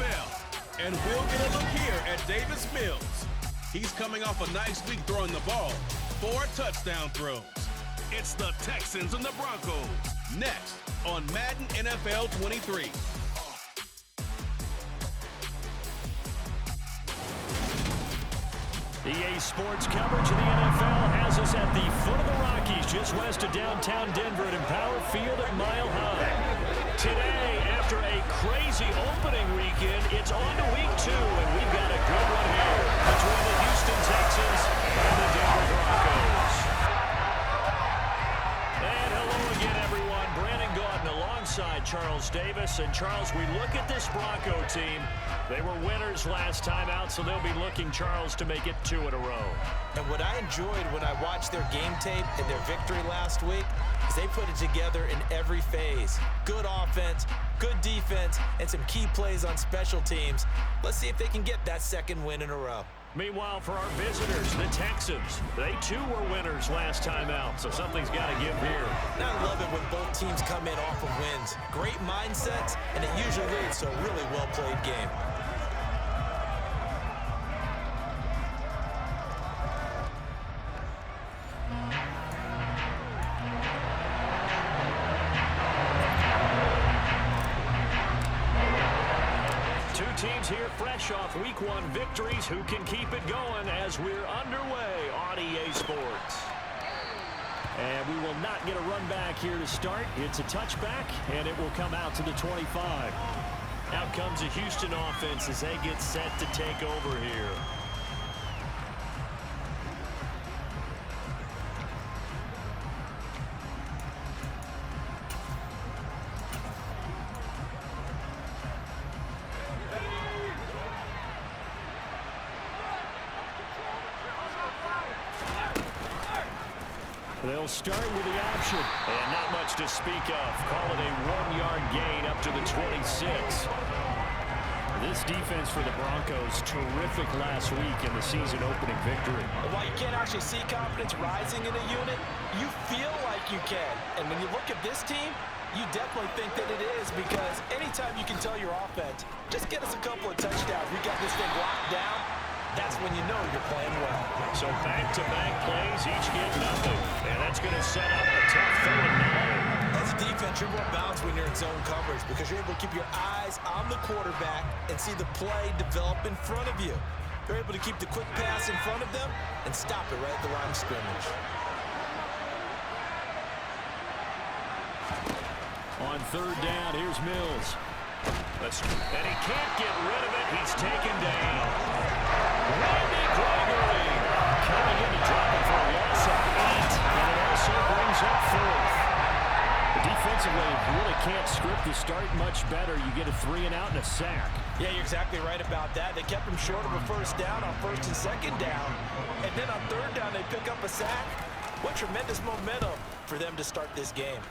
NFL. And we'll get a look here at Davis Mills. He's coming off a nice week throwing the ball. 4 touchdown throws. It's the Texans and the Broncos. Next on Madden NFL 23. EA Sports coverage of the NFL has us at the foot of the Rockies, just west of downtown Denver at Empower Field at Mile High. Today, after a crazy opening weekend, it's on to week 2, and we've got a good one here between the Houston Texans and the Denver Broncos. And hello again, everyone. Brandon Gaudin alongside Charles Davis. And Charles, we look at this Bronco team. They were winners last time out, so they'll be looking, Charles, to make it 2 in a row. And what I enjoyed when I watched their game tape and their victory last week is they put it together in every phase. Good offense, good defense, and some key plays on special teams. Let's see if they can get that 2nd win in a row. Meanwhile, for our visitors, the Texans, they too were winners last time out, so something's got to give here. And I love it when both teams come in off of wins. Great mindsets, and it usually leads to a really well-played game. Teams here fresh off week 1 victories. Who can keep it going as we're underway on EA Sports? And we will not get a run back here to start. It's a touchback, and it will come out to the 25. Out comes the Houston offense as they get set to take over here. They'll start with the option. And not much to speak of. Call it a 1-yard gain up to the 26. This defense for the Broncos, terrific last week in the season-opening victory. While you can't actually see confidence rising in a unit, you feel like you can. And when you look at this team, you definitely think that it is, because anytime you can tell your offense, just get us a couple of touchdowns, we got this thing locked down, that's when you know you're playing well. So back-to-back plays, each get nothing. And that's going to set up a tough 3rd and 9. As a defense, you're more balanced when you're in zone coverage because you're able to keep your eyes on the quarterback and see the play develop in front of you. You're able to keep the quick pass in front of them and stop it right at the line of scrimmage. On 3rd down, here's Mills. And he can't get rid of it. He's taken down. Randy Gregory coming in to drop it for a loss of 8. And it also brings up 4th. Defensively, you really can't script the start much better. You get a 3 and out and a sack. Yeah, you're exactly right about that. They kept him short of a 1st down on 1st and 2nd down. And then on 3rd down, they pick up a sack. What tremendous momentum for them to start this game.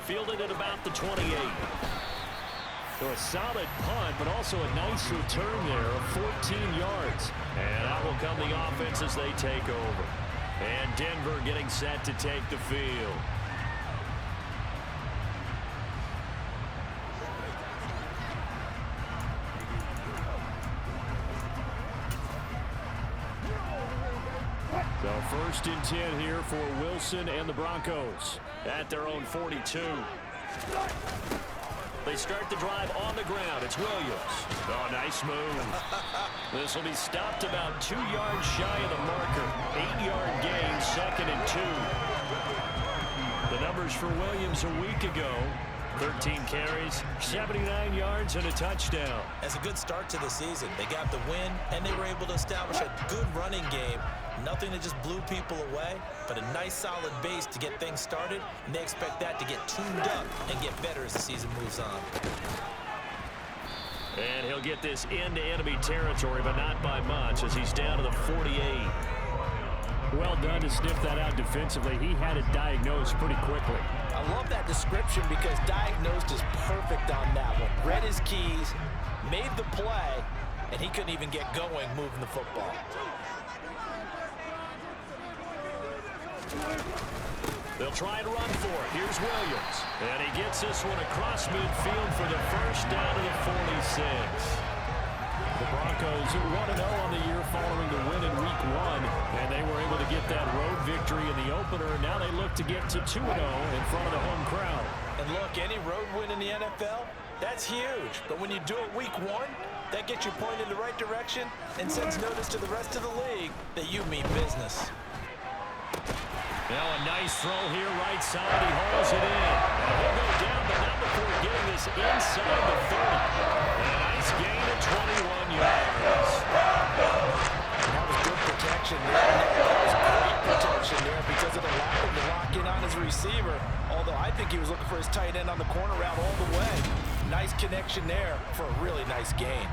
Fielded at about the 28. So a solid punt, but also a nice return there of 14 yards. And out will come the offense as they take over. And Denver getting set to take the field. So 1st and 10 here for Wilson and the Broncos at their own 42. They start the drive on the ground. It's Williams. Oh, nice move. This will be stopped about 2 yards shy of the marker. 8-yard gain, 2nd and 2. The numbers for Williams a week ago: 13 carries, 79 yards, and a touchdown. That's a good start to the season. They got the win, and they were able to establish a good running game. Nothing that just blew people away, but a nice solid base to get things started, and they expect that to get tuned up and get better as the season moves on. And he'll get this into enemy territory, but not by much, as he's down to the 48. Well done to sniff that out defensively. He had it diagnosed pretty quickly. I love that description because diagnosed is perfect on that one. Read his keys, made the play, and he couldn't even get going moving the football. They'll try and run for it. Here's Williams. And he gets this one across midfield for the first down to the 46. The Broncos 1-0 on the year following the win in Week 1. And they were able to get that road victory in the opener. And now they look to get to 2-0 in front of the home crowd. And look, any road win in the NFL, that's huge. But when you do it Week 1, that gets you pointed in the right direction and sends notice to the rest of the league that you mean business. Now a nice throw here right side. He hauls it in. And he'll go down, but not before getting this inside the 30. And a nice gain of 21 yards. That was good protection there. That was great protection there because it allowed him to lock in on his receiver. Although I think he was looking for his tight end on the corner route all the way. Nice connection there for a really nice gain.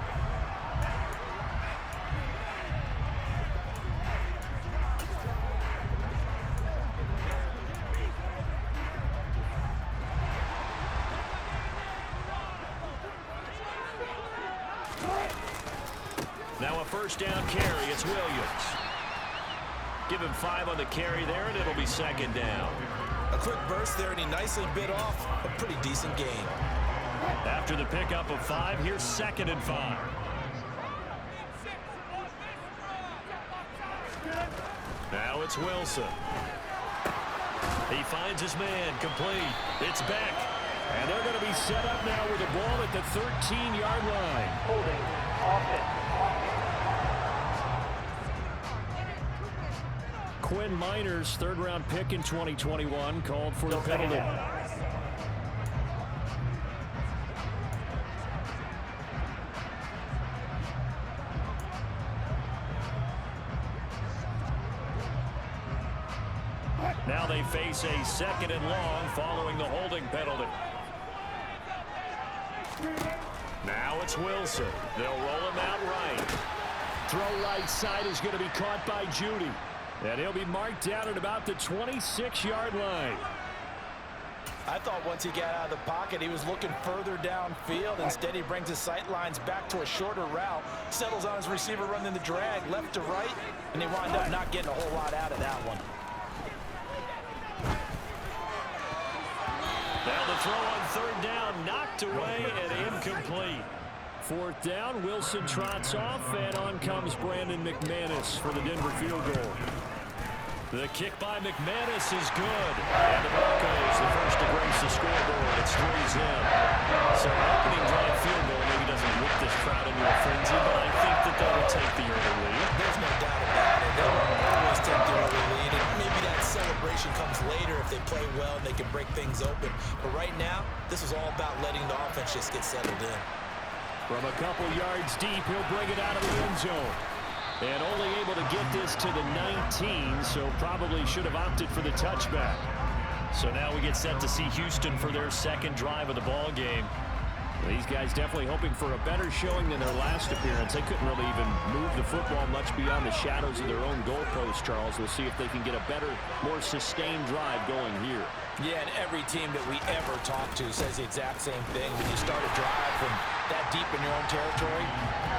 Now a first down carry. It's Williams. Give him 5 on the carry there, and it'll be second down. A quick burst there, and he nicely bit off a pretty decent gain. After the pickup of 5, here's 2nd and 5. Now it's Wilson. He finds his man, complete. It's Beck. And they're going to be set up now with the ball at the 13-yard line. Holding offense. Quinn Miners, third-round pick in 2021, called for the penalty. Now they face a 2nd and long following the holding penalty. Now it's Wilson. They'll roll him out right. Throw right side is going to be caught by Judy. And he'll be marked down at about the 26-yard line. I thought once he got out of the pocket, he was looking further downfield. Instead, he brings his sight lines back to a shorter route, settles on his receiver running the drag left to right, and he wound up not getting a whole lot out of that one. Now the throw on 3rd down, knocked away and incomplete. 4th down, Wilson trots off, and on comes Brandon McManus for the Denver field goal. The kick by McManus is good. And the Broncos, the first to grace the scoreboard. It's 3-0. So opening drive field goal maybe doesn't whip this crowd into a frenzy, but I think that they will take the early lead. There's no doubt about it. They will always take the early lead, and maybe that celebration comes later if they play well and they can break things open. But right now, this is all about letting the offense just get settled in. From a couple yards deep, he'll bring it out of the end zone. And only able to get this to the 19, so probably should have opted for the touchback. So now we get set to see Houston for their 2nd drive of the ball game. These guys definitely hoping for a better showing than their last appearance. They couldn't really even move the football much beyond the shadows of their own goalpost, Charles. We'll see if they can get a better, more sustained drive going here. Yeah, and every team that we ever talk to says the exact same thing. When you start a drive from that deep in your own territory,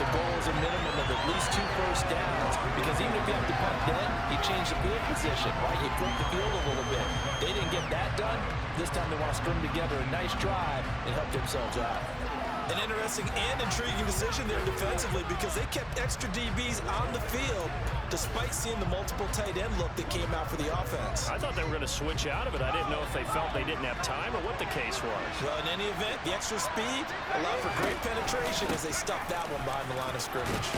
the goal is a minimum of at least 2 first downs. Because even if you have to punt dead, you change the field position, right? You flip the field a little bit. They didn't get that done. This time they want to string together a nice drive and help themselves out. An interesting and intriguing decision there defensively because they kept extra DBs on the field despite seeing the multiple tight end look that came out for the offense. I thought they were going to switch out of it. I didn't know if they felt they didn't have time or what the case was. Well, in any event, the extra speed allowed for great penetration as they stuffed that one behind the line of scrimmage.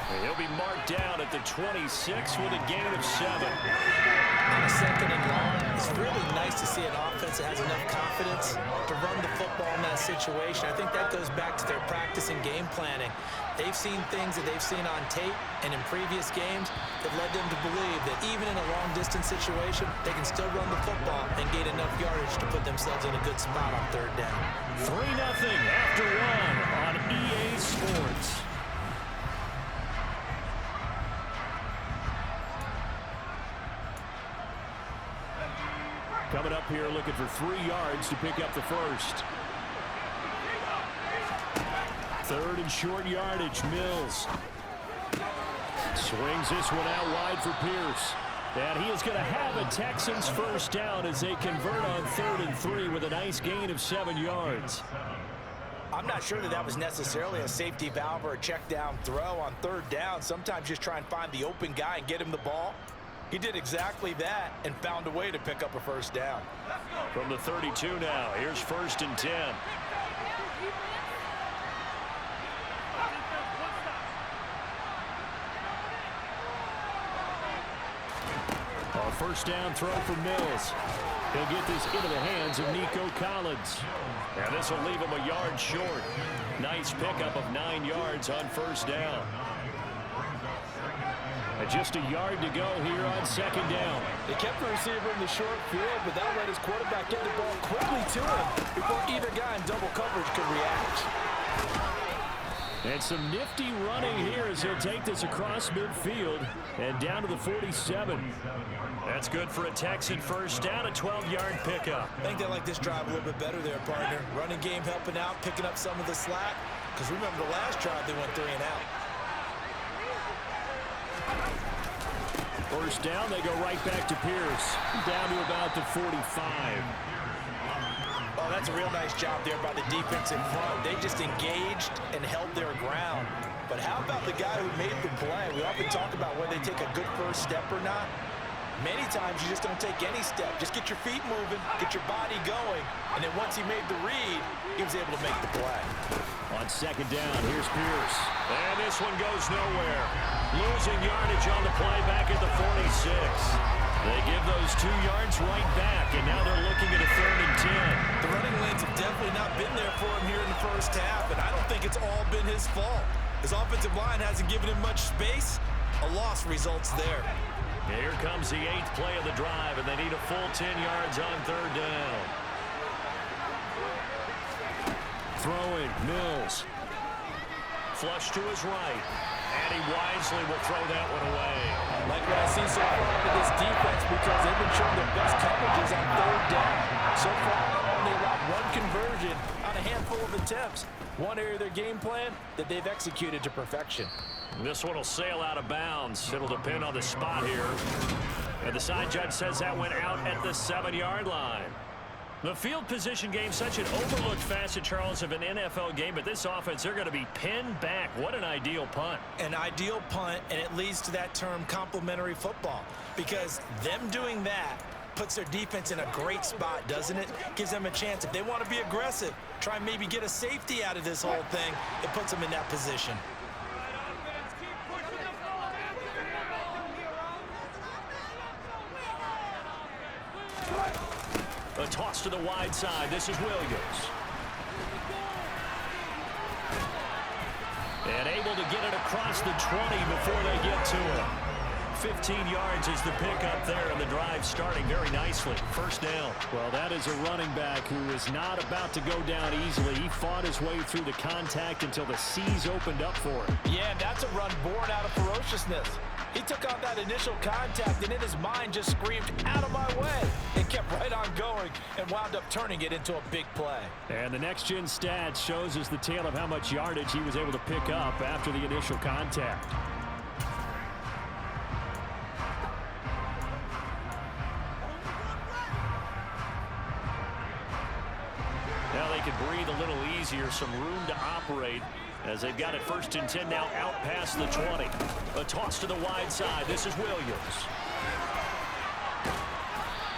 And he'll be marked down at the 26 with a gain of 7. On a 2nd and long, it's really nice to see an offense that has enough confidence to run the football in that situation. I think that goes back to their practice and game planning. They've seen things that they've seen on tape and in previous games that led them to believe that even in a long-distance situation, they can still run the football and gain enough yardage to put themselves in a good spot on 3rd down. 3-0 after 1 on EA Sports. Coming up here looking for 3 yards to pick up the first. 3rd and short yardage, Mills. Swings this one out wide for Pierce. And he is going to have a Texans first down as they convert on 3rd and 3 with a nice gain of 7 yards. I'm not sure that was necessarily a safety valve or a check down throw on 3rd down. Sometimes just try and find the open guy and get him the ball. He did exactly that and found a way to pick up a first down. From the 32 now, here's 1st and 10. A first down throw for Mills. He'll get this into the hands of Nico Collins. And this will leave him a yard short. Nice pickup of 9 yards on 1st down. And just a yard to go here on 2nd down. They kept the receiver in the short field, but that let his quarterback get the ball quickly to him before either guy in double coverage could react. And some nifty running here as he'll take this across midfield and down to the 47. That's good for a Texan first down, a 12-yard pickup. I think they like this drive a little bit better there, partner. Running game helping out, picking up some of the slack. Because remember the last drive, they went 3 and out. First down, they go right back to Pierce. Down to about the 45. Oh, that's a real nice job there by the defense in front. They just engaged and held their ground. But how about the guy who made the play? We often talk about whether they take a good first step or not. Many times you just don't take any step. Just get your feet moving, get your body going, and then once he made the read, he was able to make the play. On 2nd down, here's Pierce. And this one goes nowhere. Losing yardage on the play back at the 46. They give those 2 yards right back, and now they're looking at a 3rd and 10. The running lanes have definitely not been there for him here in the first half, and I don't think it's all been his fault. His offensive line hasn't given him much space. A loss results there. Here comes the 8th play of the drive, and they need a full 10 yards on 3rd down. Throwing, Mills. Flush to his right. And he wisely will throw that one away. Like what I see so far out of this defense because they've been showing their best coverages on 3rd down. So far, only allowed 1 conversion on a handful of attempts. One area of their game plan that they've executed to perfection. This one will sail out of bounds. It'll depend on the spot here. And the side judge says that went out at the 7-yard line. The field position game, such an overlooked facet, Charles, of an NFL game, but this offense, they're going to be pinned back. What an ideal punt. An ideal punt, and it leads to that term complementary football, because them doing that puts their defense in a great spot, doesn't it? Gives them a chance. If they want to be aggressive, try and maybe get a safety out of this whole thing, it puts them in that position. A toss to the wide side. This is Williams. And able to get it across the 20 before they get to him. 15 yards is the pickup there, and the drive starting very nicely. First down. Well, that is a running back who is not about to go down easily. He fought his way through the contact until the seas opened up for him. Yeah, that's a run born out of ferociousness. He took on that initial contact, and in his mind just screamed, out of my way, and kept right on going and wound up turning it into a big play. And the next-gen stats shows us the tale of how much yardage he was able to pick up after the initial contact. Now they can breathe a little easier, some room to operate as they've got it 1st and 10 now out past the 20. A toss to the wide side. This is Williams.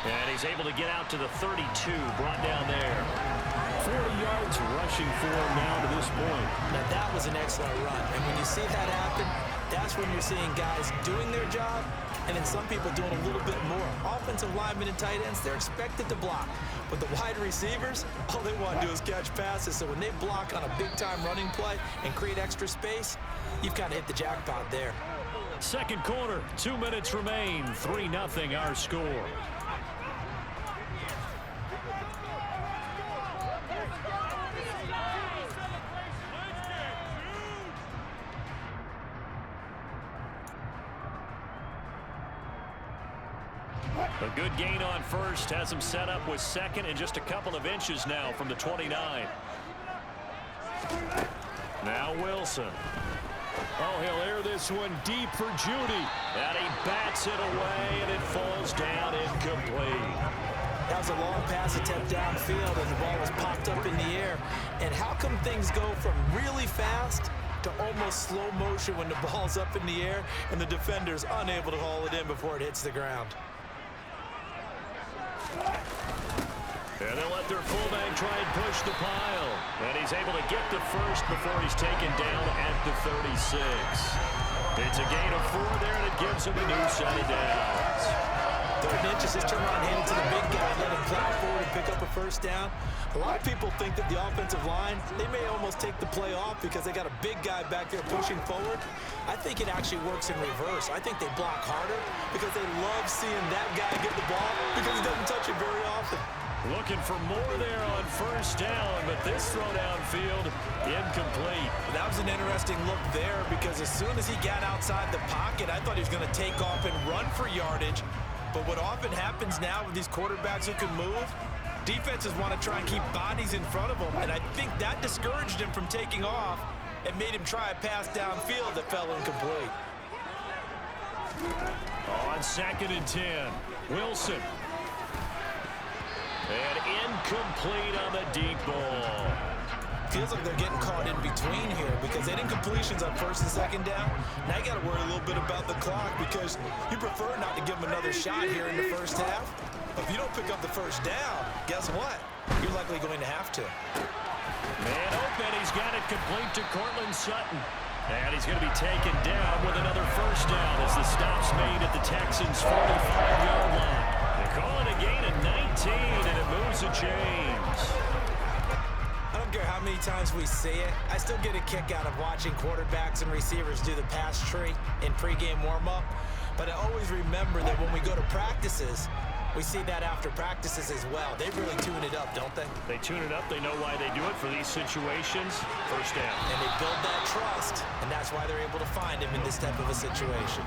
And he's able to get out to the 32, brought down there. 40 yards rushing for him now to this point. Now that was an excellent run. And when you see that happen, that's when you're seeing guys doing their job and then some people doing a little bit more. Offensive linemen and tight ends, they're expected to block. But the wide receivers, all they want to do is catch passes. So when they block on a big-time running play and create extra space, you've kind of hit the jackpot there. Second quarter, 2 minutes remain. 3-0 our score. A good gain on first has him set up with 2nd and just a couple of inches now from the 29. Now Wilson. Oh, he'll air this one deep for Judy. And he bats it away, and it falls down incomplete. That was a long pass attempt downfield, and the ball was popped up in the air. And how come things go from really fast to almost slow motion when the ball's up in the air and the defender's unable to haul it in before it hits the ground? And they'll let their fullback try and push the pile. And he's able to get the first before he's taken down at the 36. It's a gain of 4 there, and it gives him a new set of downs. 3rd and inches, just turn around, hand it to the big guy, let him plow forward and pick up a first down. A lot of people think that the offensive line, they may almost take the play off because they got a big guy back there pushing forward. I think it actually works in reverse. I think they block harder because they love seeing that guy get the ball because he doesn't touch it very often. Looking for more there on first down, but this throw downfield, incomplete. That was an interesting look there because as soon as he got outside the pocket, I thought he was going to take off and run for yardage. But what often happens now with these quarterbacks who can move, defenses want to try and keep bodies in front of them, and I think that discouraged him from taking off and made him try a pass downfield that fell incomplete. On 2nd and 10, Wilson. And incomplete on the deep ball. Feels like they're getting caught in between here because they didn't completions on 1st and 2nd down. Now you got to worry a little bit about the clock because you prefer not to give them another shot here in the first half. If you don't pick up the first down, guess what? You're likely going to have to. Man open, he's got it complete to Cortland Sutton. And he's going to be taken down with another first down as the stop's made at the Texans' 45-yard line. They call it a gain of 19, and it moves the chains. I don't care how many times we see it. I still get a kick out of watching quarterbacks and receivers do the pass tree in pregame warm-up. But I always remember that when we go to practices, we see that after practices as well. They really tune it up, don't they? They tune it up. They know why they do it for these situations. First down. And they build that trust, and that's why they're able to find him in this type of a situation.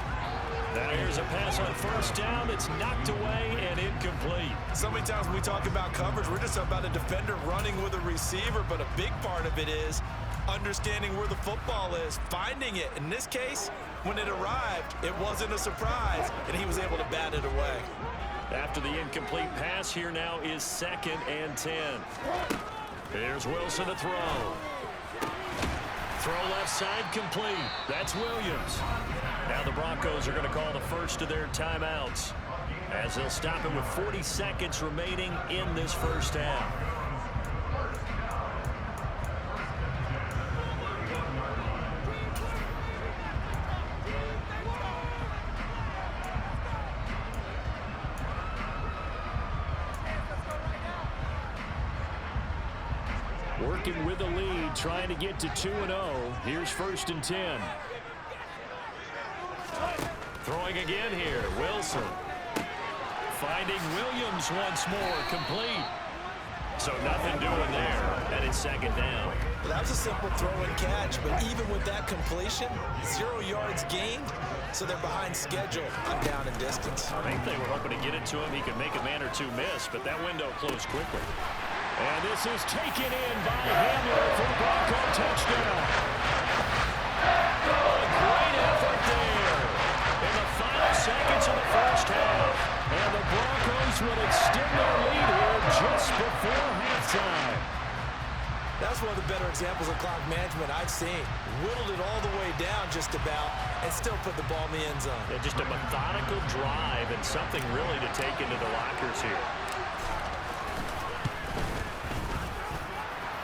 Now here's a pass on first down that's knocked away and incomplete. So many times when we talk about coverage, we're just about a defender running with a receiver, but a big part of it is understanding where the football is, finding it. In this case, when it arrived, it wasn't a surprise, and he was able to bat it away. After the incomplete pass, here now is 2nd and 10. Here's Wilson to throw. Throw left side complete. That's Williams. Now the Broncos are going to call the first of their timeouts as they'll stop it with 40 seconds remaining in this first half. Working with the lead, trying to get to 2-0. Here's 1st and 10. Throwing again here, Wilson. Finding Williams once more, complete. So nothing doing there, and it's 2nd down. Well, that was a simple throw and catch, but even with that completion, 0 yards gained, so they're behind schedule on down and distance. I think they were hoping to get it to him. He could make a man or two miss, but that window closed quickly. And this is taken in by Hamler for the Bronco touchdown. A great effort there in the final seconds of the first half. And the Broncos will extend their lead here just before halftime. That's one of the better examples of clock management I've seen. Whittled it all the way down just about and still put the ball in the end zone. Yeah, just a methodical drive and something really to take into the lockers here.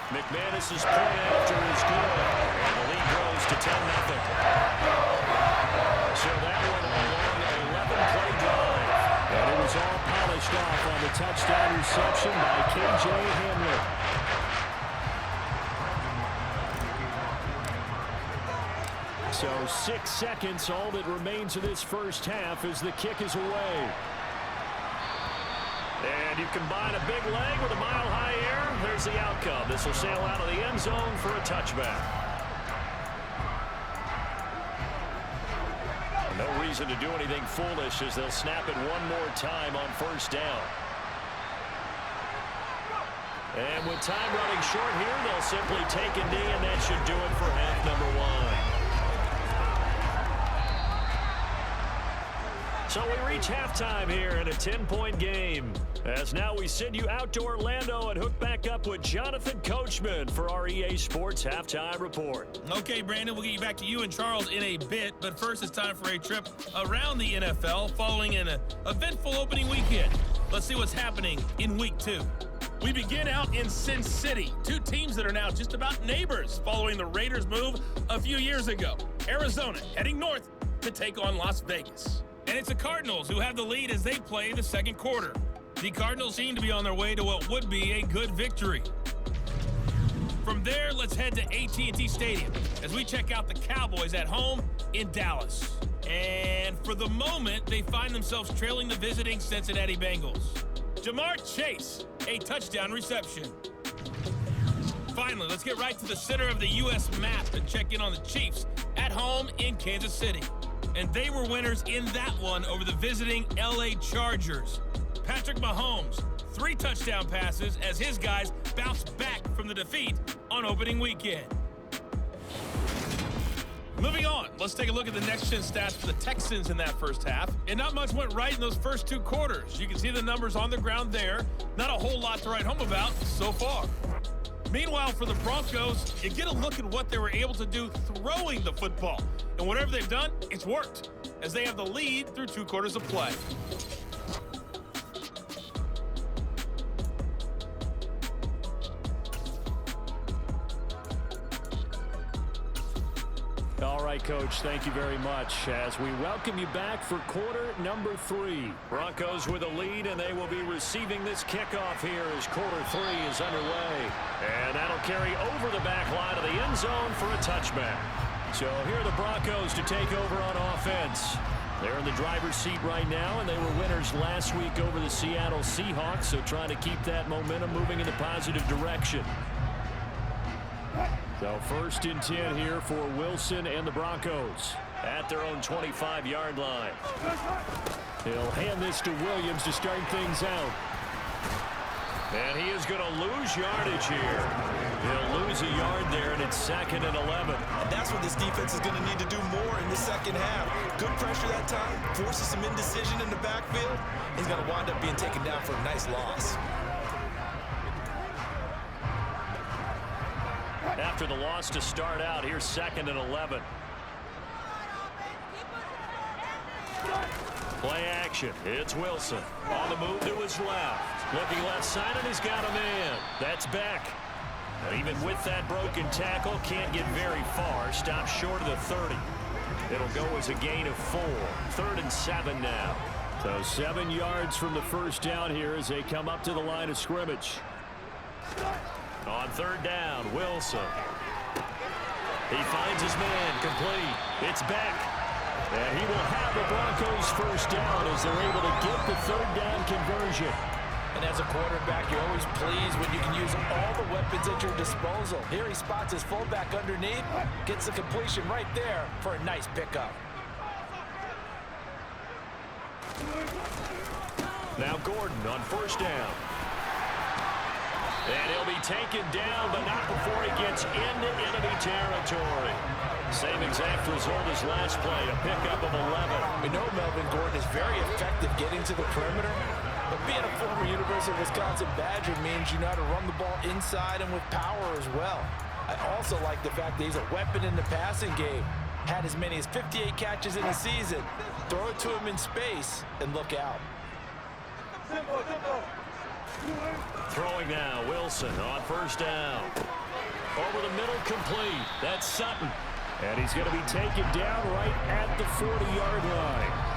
McManus's point after is good, and the lead grows to 10-0. So that one along an 11-play drive, and it was all polished off on the touchdown reception by K.J. Hamler. So 6 seconds, all that remains of this first half as the kick is away. And you combine a big leg with a mile-high air, there's the outcome. This will sail out of the end zone for a touchback. No reason to do anything foolish as they'll snap it one more time on first down. And with time running short here, they'll simply take a knee, and that should do it for half number 1. So we reach halftime here in a 10-point game. As now we send you out to Orlando and hook back up with Jonathan Coachman for our EA Sports Halftime Report. Okay, Brandon, we'll get you back to you and Charles in a bit, but first it's time for a trip around the NFL following an eventful opening weekend. Let's see what's happening in Week 2. We begin out in Sin City, two teams that are now just about neighbors following the Raiders' move a few years ago. Arizona heading north to take on Las Vegas. And it's the Cardinals who have the lead as they play the second quarter. The Cardinals seem to be on their way to what would be a good victory. From there, let's head to AT&T Stadium as we check out the Cowboys at home in Dallas. And for the moment, they find themselves trailing the visiting Cincinnati Bengals. Jamar Chase, a touchdown reception. Finally, let's get right to the center of the U.S. map and check in on the Chiefs at home in Kansas City. And they were winners in that one over the visiting L.A. Chargers. Patrick Mahomes, 3 touchdown passes as his guys bounced back from the defeat on opening weekend. Moving on, let's take a look at the next-gen stats for the Texans in that first half. And not much went right in those first 2 quarters. You can see the numbers on the ground there. Not a whole lot to write home about so far. Meanwhile, for the Broncos, you get a look at what they were able to do throwing the football. And whatever they've done, it's worked, as they have the lead through 2 quarters of play. All right, Coach, thank you very much as we welcome you back for quarter number 3. Broncos with a lead, and they will be receiving this kickoff here as quarter 3 is underway. And that'll carry over the back line of the end zone for a touchback. So here are the Broncos to take over on offense. They're in the driver's seat right now, and they were winners last week over the Seattle Seahawks, so trying to keep that momentum moving in a positive direction. So first and 10 here for Wilson and the Broncos at their own 25-yard line. He'll hand this to Williams to start things out. And he is going to lose yardage here. He'll lose a yard there, and it's 2nd and 11. And that's what this defense is going to need to do more in the second half. Good pressure that time, forces some indecision in the backfield. He's going to wind up being taken down for a nice loss. After the loss to start out, here's 2nd and 11. Play action. It's Wilson. On the move to his left. Looking left side, and he's got a man. That's Beck. And even with that broken tackle, can't get very far. Stops short of the 30. It'll go as a gain of 4. 3rd and 7 now. So 7 yards from the first down here as they come up to the line of scrimmage. On 3rd down, Wilson. He finds his man, complete. It's Beck. And he will have the Broncos first down as they're able to get the 3rd down conversion. And as a quarterback, you're always pleased when you can use all the weapons at your disposal. Here he spots his fullback underneath, gets the completion right there for a nice pickup. Now Gordon on 1st down. And he'll be taken down, but not before he gets into enemy territory. Same exact result as last play, a pickup of 11. We know Melvin Gordon is very effective getting to the perimeter, but being a former University of Wisconsin Badger means you know how to run the ball inside and with power as well. I also like the fact that he's a weapon in the passing game. Had as many as 58 catches in a season. Throw it to him in space and look out. Throwing now, Wilson on 1st down. Over the middle, complete. That's Sutton. And he's going to be taken down right at the 40-yard line.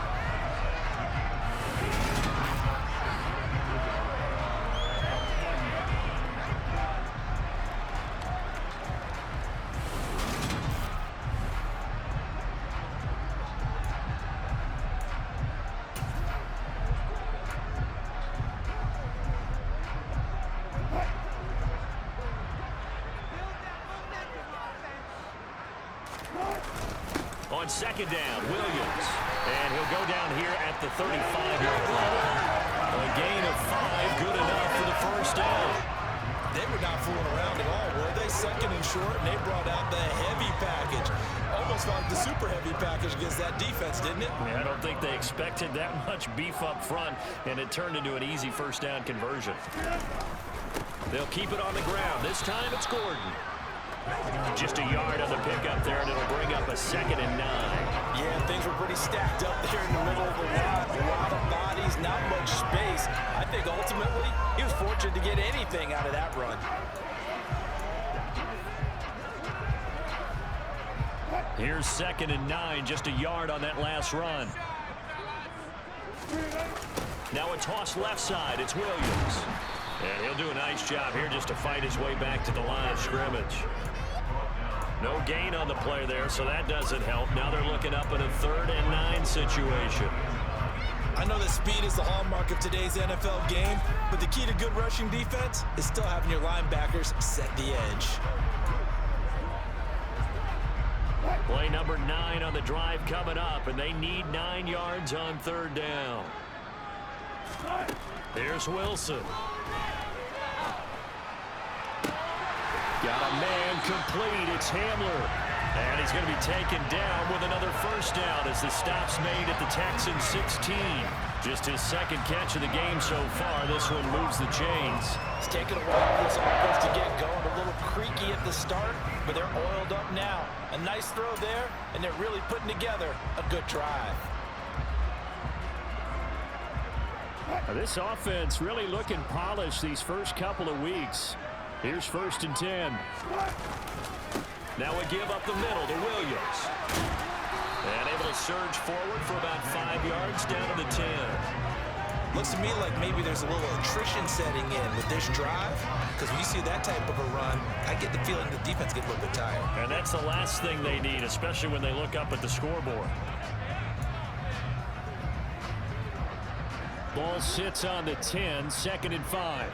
On 2nd down, Williams. And he'll go down here at the 35-yard line. A gain of 5, good enough for the first down. They were not fooling around at all, were they? 2nd and short, and they brought out the heavy package. Almost almost felt like the super heavy package against that defense, didn't it? Yeah, I don't think they expected that much beef up front, and it turned into an easy first down conversion. They'll keep it on the ground. This time it's Gordon. Just a yard on the pickup there, and it'll bring up a 2nd and 9. Yeah, things were pretty stacked up there in the middle of the lot. A lot of bodies, not much space. I think ultimately he was fortunate to get anything out of that run. Here's 2nd and 9, just a yard on that last run. Now a toss left side, it's Williams. And he'll do a nice job here just to fight his way back to the line of scrimmage. No gain on the play there, so that doesn't help. Now they're looking up in a 3rd and 9 situation. I know that speed is the hallmark of today's NFL game, but the key to good rushing defense is still having your linebackers set the edge. Play number 9 on the drive coming up, and they need 9 yards on 3rd down. Here's Wilson. Got a man complete. It's Hamler. And he's going to be taken down with another first down as the stop's made at the Texans 16. Just his 2nd catch of the game so far. This one moves the chains. It's taken a while for this offense to get going. A little creaky at the start, but they're oiled up now. A nice throw there, and they're really putting together a good drive. This offense really looking polished these first couple of weeks. Here's 1st and 10. Now we give up the middle to Williams. And able to surge forward for about 5 yards down to the 10. Looks to me like maybe there's a little attrition setting in with this drive, because when you see that type of a run, I get the feeling the defense gets a little bit tired. And that's the last thing they need, especially when they look up at the scoreboard. Ball sits on the 10, 2nd and 5.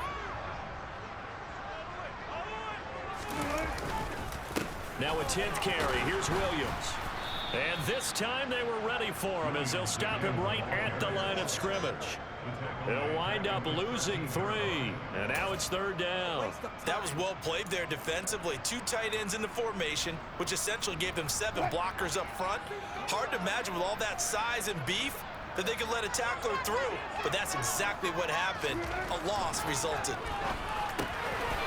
Now a 10th carry. Here's Williams. And this time they were ready for him as they'll stop him right at the line of scrimmage. They'll wind up losing 3. And now it's 3rd down. That was well played there defensively. 2 tight ends in the formation, which essentially gave them 7 blockers up front. Hard to imagine with all that size and beef that they could let a tackler through. But that's exactly what happened. A loss resulted.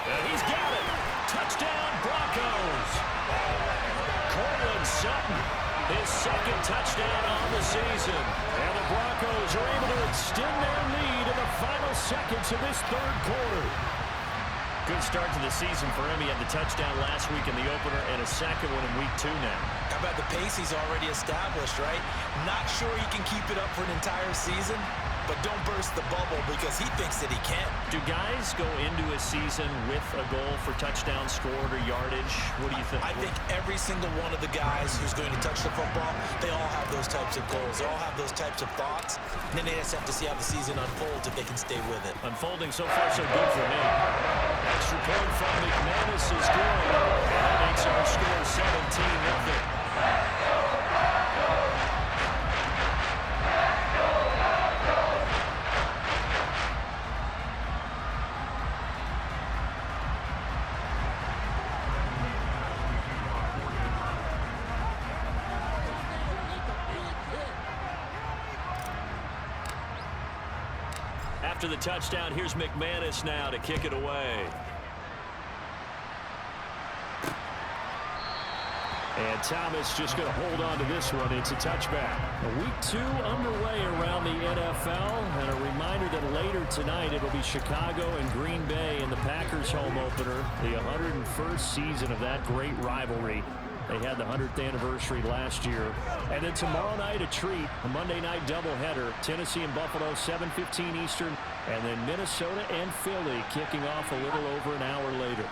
And he's got it. Touchdown, Broncos. Cortland Sutton, his 2nd touchdown on the season. And the Broncos are able to extend their lead in the final seconds of this 3rd quarter. Good start to the season for him. He had the touchdown last week in the opener and a 2nd one in week 2 now. How about the pace he's already established, right? Not sure he can keep it up for an entire season, but don't burst the bubble because he thinks that he can. Do guys go into a season with a goal for touchdown scored or yardage? What do you think? I think every single one of the guys who's going to touch the football, they all have those types of goals. They all have those types of thoughts. And then they just have to see how the season unfolds if they can stay with it. Unfolding so far so good for me. Extra point from McManus is good. And that makes our score 17-0. After the touchdown, here's McManus now to kick it away. And Thomas just going to hold on to this one. It's a touchback. Week 2 underway around the NFL. And a reminder that later tonight it'll be Chicago and Green Bay in the Packers home opener. The 101st season of that great rivalry. They had the 100th anniversary last year. And then tomorrow night, a treat, a Monday night doubleheader. Tennessee and Buffalo, 7:15 Eastern. And then Minnesota and Philly kicking off a little over an hour later.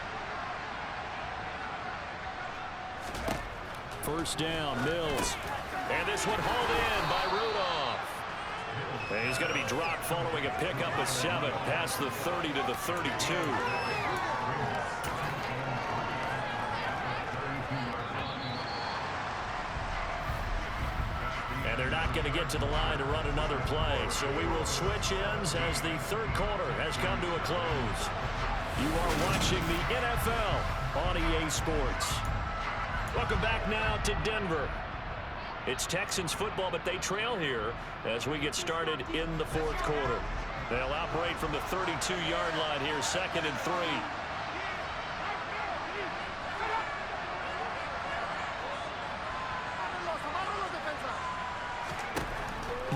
First down, Mills. And this one hauled in by Rudolph. And he's going to be dropped following a pickup of 7 past the 30 to the 32. And they're not going to get to the line to run another play. So we will switch ends as the 3rd quarter has come to a close. You are watching the NFL on EA Sports. Welcome back now to Denver. It's Texans football, but they trail here as we get started in the fourth quarter. They'll operate from the 32-yard line here, 2nd and 3.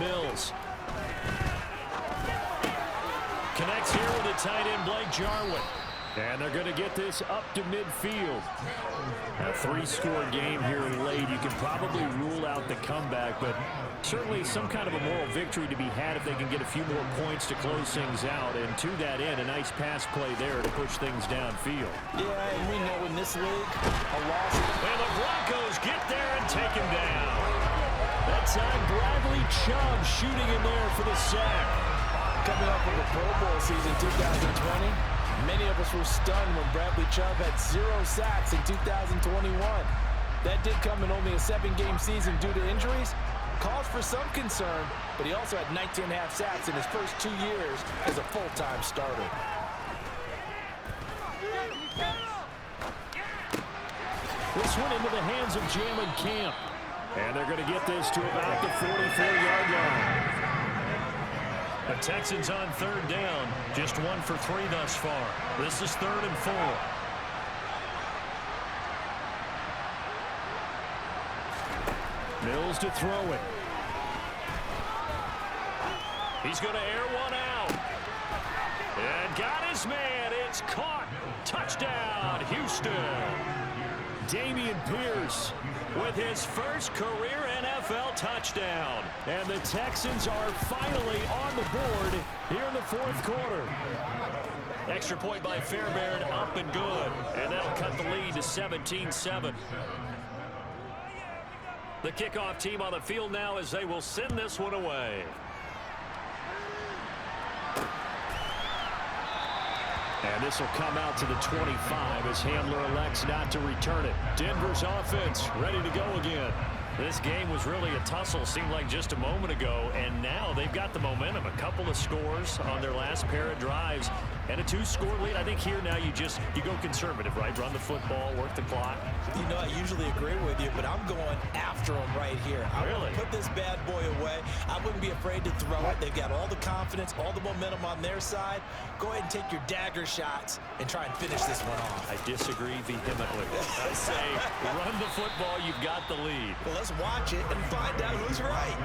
Mills connects here with the tight end Blake Jarwin. And they're going to get this up to midfield. A 3-score game here late. You can probably rule out the comeback, but certainly some kind of a moral victory to be had if they can get a few more points to close things out. And to that end, a nice pass play there to push things downfield. Yeah, and we know in this league, a loss. And the Broncos get there and take him down. That time, Bradley Chubb shooting in there for the sack. Coming up with the Pro Bowl season 2020. Many of us were stunned when Bradley Chubb had 0 sacks in 2021. That did come in only a 7-game season due to injuries. Cause for some concern, but he also had 19.5 sacks in his first 2 years as a full-time starter. This one into the hands of Jalen Camp. And they're going to get this to about the 44-yard line. The Texans on 3rd down, just 1 for 3 thus far. This is 3rd and 4. Mills to throw it. He's going to air one out. And got his man. It's caught. Touchdown, Houston. Dameon Pierce with his first career NFL touchdown. And the Texans are finally on the board here in the fourth quarter. Extra point by Fairbairn, up and good. And that'll cut the lead to 17-7. The kickoff team on the field now as they will send this one away. And this will come out to the 25 as Hamler elects not to return it. Denver's offense ready to go again. This game was really a tussle, seemed like just a moment ago, and now they've got the momentum. A couple of scores on their last pair of drives and a 2-score lead. I think here now you go conservative, right? Run the football, work the clock. You know, I usually agree with you, but I'm going after them right here. I want to put this bad boy away. I wouldn't be afraid to throw it. They've got all the confidence, all the momentum on their side. Go ahead and take your dagger shots and try and finish this one off. I disagree vehemently. I say run the football, you've got the lead. Well, let's watch it and find out who's right.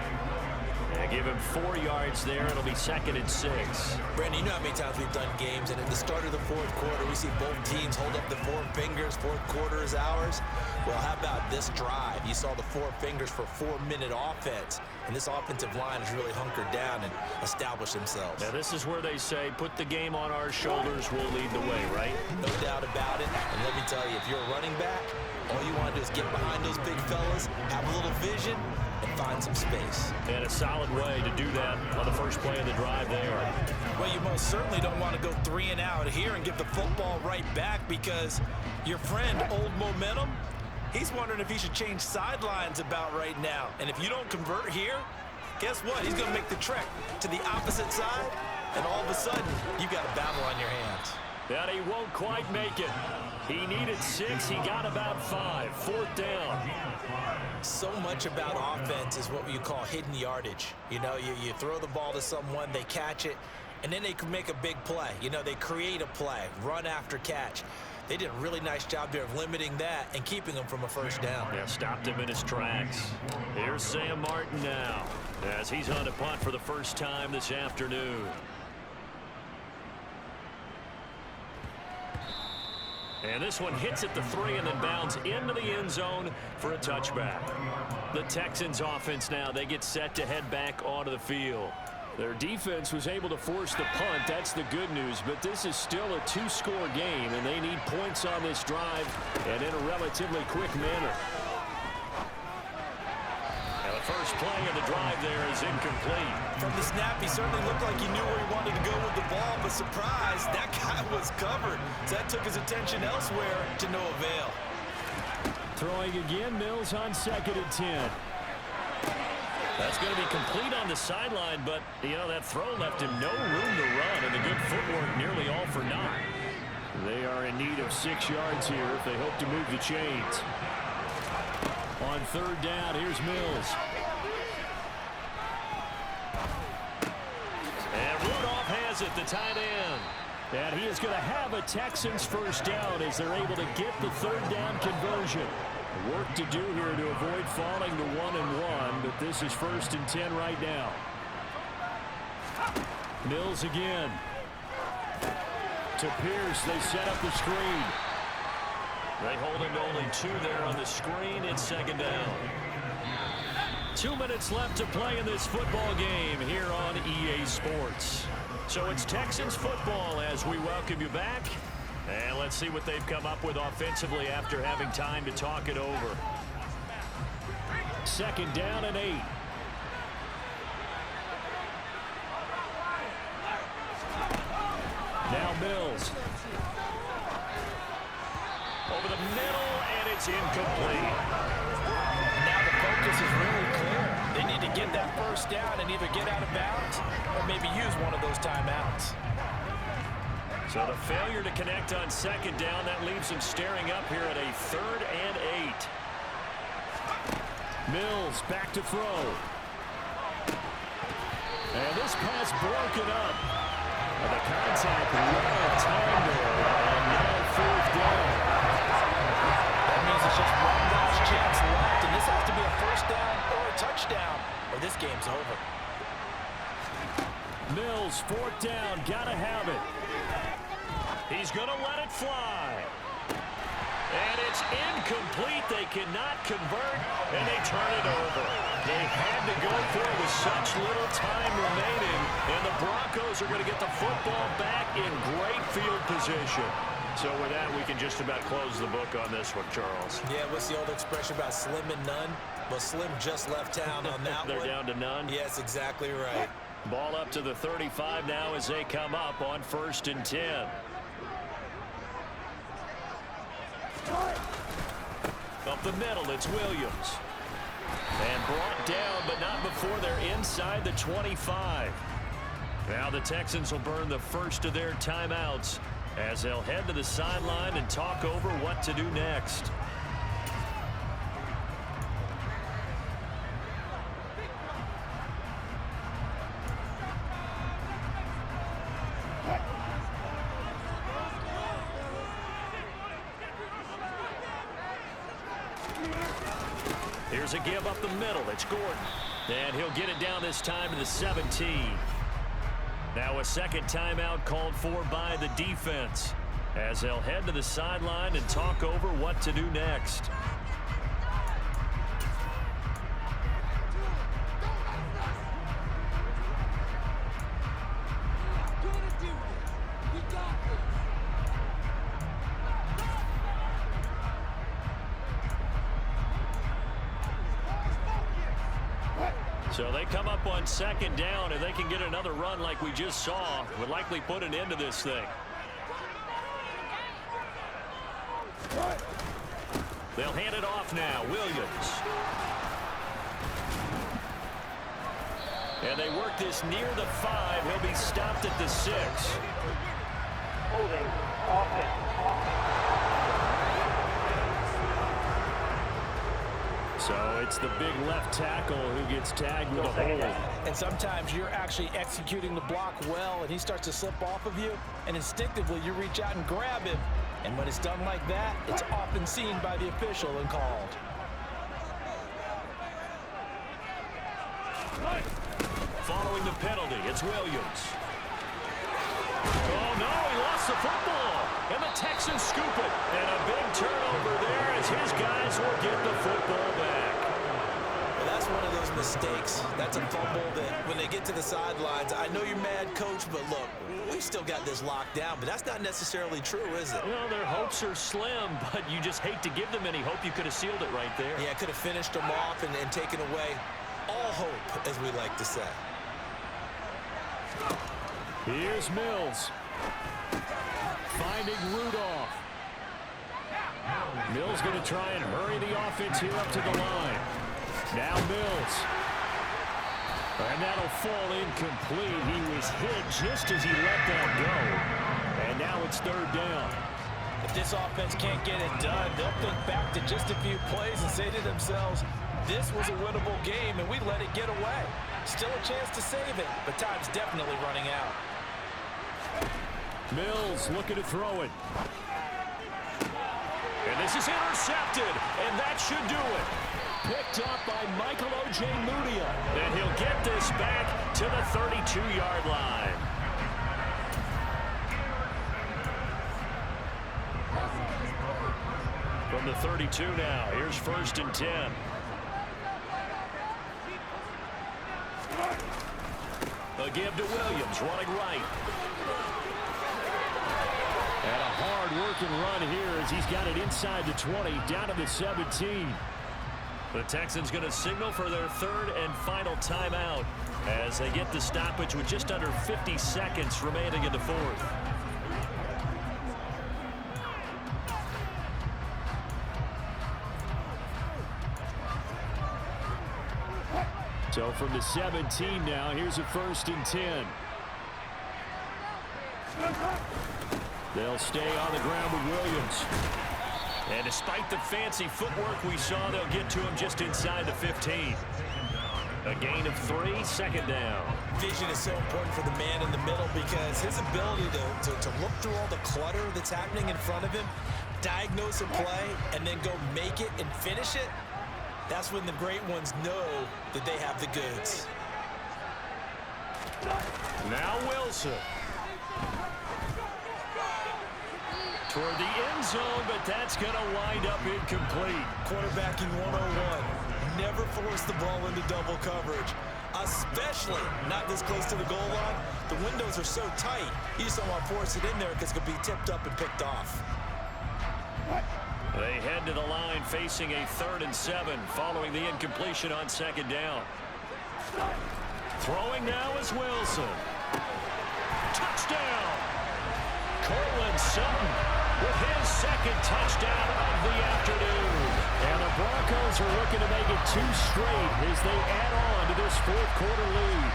And give him 4 yards there. It'll be 2nd and 6. Brandon, you know how many times we've done games, and at the start of the fourth quarter, we see both teams hold up the 4 fingers. Fourth quarter is ours. Well, how about this drive? You saw the 4 fingers for 4-minute offense, and this offensive line has really hunkered down and established themselves. Now, this is where they say, put the game on our shoulders, we'll lead the way, right? No doubt about it. And let me tell you, if you're a running back, all you want to do is get behind those big fellas, have a little vision, and find some space. And a solid way to do that on the first play of the drive there. Well, you most certainly don't want to go 3 and out here and give the football right back, because your friend, Old Momentum, he's wondering if he should change sidelines about right now. And if you don't convert here, guess what? He's going to make the trek to the opposite side, and all of a sudden, you've got a battle on your hands. That he won't quite make it. He needed 6. He got about 5. 4th down. So much about offense is what you call hidden yardage. You know, you throw the ball to someone, they catch it, and then they can make a big play. You know, they create a play, run after catch. They did a really nice job there of limiting that and keeping him from a first down. Yeah, stopped him in his tracks. Here's Sam Martin now as he's on a punt for the first time this afternoon. And this one hits at the 3 and then bounds into the end zone for a touchback. The Texans offense now, they get set to head back onto the field. Their defense was able to force the punt. That's the good news. But this is still a 2-score game, and they need points on this drive and in a relatively quick manner. And the first play of the drive there is incomplete. From the snap, he certainly looked like he knew where he wanted to go with the ball, but surprise, that guy was covered. So that took his attention elsewhere to no avail. Throwing again, Mills on 2nd and 10. That's going to be complete on the sideline, but, you know, that throw left him no room to run, and the good footwork nearly all for naught. They are in need of 6 yards here if they hope to move the chains. On third down, here's Mills. And Rudolph has it, the tight end. And he is going to have a Texans first down as they're able to get the third down conversion. Work to do here to avoid falling to 1-1, but this is 1st and 10 right now. Mills again. To Pierce, they set up the screen. They hold him to only 2 there on the screen. It's 2nd down. 2 minutes left to play in this football game here on EA Sports. So it's Texans football as we welcome you back. And let's see what they've come up with offensively after having time to talk it over. 2nd down and 8. Now Mills. Over the middle, and it's incomplete. Now the focus is really clear. They need to get that first down and either get out of bounds or maybe use one of those timeouts. So the failure to connect on 2nd down, that leaves them staring up here at a 3rd and 8. Mills back to throw. And this pass broken up. The contact well timed there, and now 4th down. That means it's just one last chance left, and this has to be a first down or a touchdown, or this game's over. Mills, 4th down, gotta have it. He's gonna let it fly. And it's incomplete. They cannot convert, and they turn it over. They had to go for it with such little time remaining, and the Broncos are going to get the football back in great field position. So with that, we can just about close the book on this one, Charles. Yeah, what's the old expression about slim and none? Well, Slim just left town on that They're one. down to none? Yes, exactly right. Ball up to the 35 now as they come up on 1st and 10. Up the middle, it's Williams. And brought down, but not before they're inside the 25. Now the Texans will burn the first of their timeouts as they'll head to the sideline and talk over what to do next. Here's a give up the middle. It's Gordon. And he'll get it down this time to the 17. Now a 2nd timeout called for by the defense as they'll head to the sideline and talk over what to do next. So they come up on 2nd down, and they can get another run like we just saw. Would likely put an end to this thing. They'll hand it off now. Williams. And they work this near the 5. He'll be stopped at the 6. Holding. Offense. So it's the big left tackle who gets tagged with a hold. And sometimes you're actually executing the block well, and he starts to slip off of you, and instinctively you reach out and grab him. And when it's done like that, it's often seen by the official and called. Following the penalty, it's Williams. Oh, no, he lost the football. And the Texans scoop it. And a big turnover there as his guys will get the football back. Well, that's one of those mistakes. That's a fumble that when they get to the sidelines, I know you're mad, Coach, but look, we've still got this locked down. But that's not necessarily true, is it? Well, their hopes are slim, but you just hate to give them any hope. You could have sealed it right there. Yeah, could have finished them off and taken away all hope, as we like to say. Here's Mills. Finding Rudolph. Mills going to try and hurry the offense here up to the line. Now Mills. And that'll fall incomplete. He was hit just as he let that go. And now it's 3rd down. If this offense can't get it done, they'll think back to just a few plays and say to themselves, this was a winnable game and we let it get away. Still a chance to save it, but time's definitely running out. Mills looking to throw it. And this is intercepted, and that should do it. Picked up by Michael O.J. Mudia. And he'll get this back to the 32-yard line. From the 32 now, here's 1st and 10. A give to Williams, running right. And a hard-working run here as he's got it inside the 20, down to the 17. The Texans going to signal for their 3rd and final timeout as they get the stoppage with just under 50 seconds remaining in the 4th. So from the 17 now, here's a 1st and 10. They'll stay on the ground with Williams. And despite the fancy footwork we saw, they'll get to him just inside the 15. A gain of 3, 2nd down. Vision is so important for the man in the middle because his ability to look through all the clutter that's happening in front of him, diagnose a play, and then go make it and finish it, that's when the great ones know that they have the goods. Now Wilson. Toward the end zone, but that's going to wind up incomplete. Quarterbacking 101. Never force the ball into double coverage, especially not this close to the goal line. The windows are so tight, you just don't want to force it in there because it could be tipped up and picked off. They head to the line facing a 3rd and 7 following the incompletion on 2nd down. Throwing now is Wilson. Touchdown! Cortland Sutton with his 2nd touchdown of the afternoon. And the Broncos are looking to make it 2 straight as they add on to this 4th quarter lead.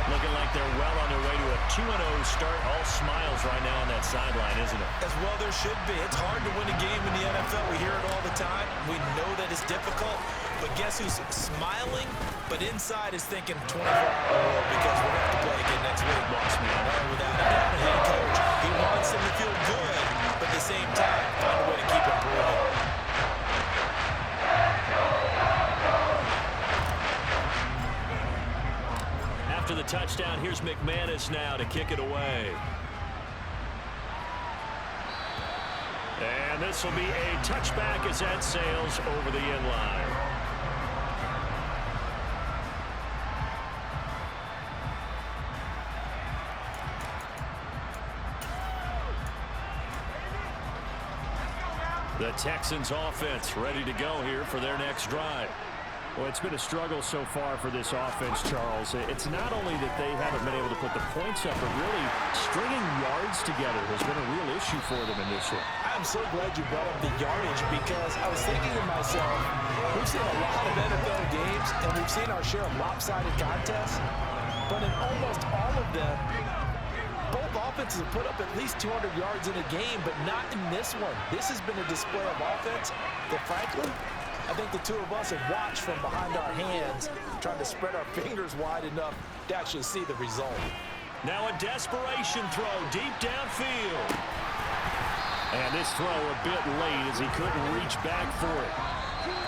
Looking like they're well on their way to a 2-0 start. All smiles right now on that sideline, isn't it? As well there should be. It's hard to win a game in the NFL. We hear it all the time. We know that it's difficult. But guess who's smiling, but inside is thinking 24-hour world because we're going to have to play again next week, boss man. Without a doubt. Head coach, he wants them to feel good, but at the same time, find a way to keep improving. After the touchdown, here's McManus now to kick it away. And this will be a touchback as that sails over the end line. The Texans offense ready to go here for their next drive. Well, it's been a struggle so far for this offense, Charles. It's not only that they haven't been able to put the points up, but really stringing yards together has been a real issue for them in this one. I'm so glad you brought up the yardage because I was thinking to myself, we've seen a lot of NFL games and we've seen our share of lopsided contests, but in almost all of them, both offenses have put up at least 200 yards in a game, but not in this one. This has been a display of offense that, frankly, I think the two of us have watched from behind our hands, trying to spread our fingers wide enough to actually see the result. Now a desperation throw deep downfield. And this throw a bit late as he couldn't reach back for it.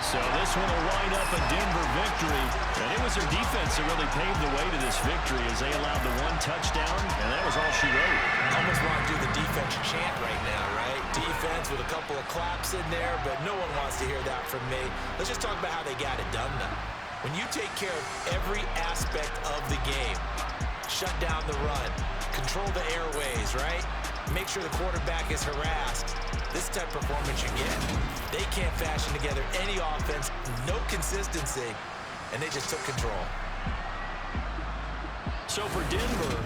So this one will wind up a Denver victory. And it was their defense that really paved the way to this victory as they allowed the 1 touchdown, and that was all she wrote. I almost want to do the defense chant right now, right? Defense with a couple of claps in there, but no one wants to hear that from me. Let's just talk about how they got it done, though. When you take care of every aspect of the game, shut down the run, control the airways, right? Make sure the quarterback is harassed. This type of performance you get. They can't fashion together any offense, no consistency, and they just took control. So for Denver,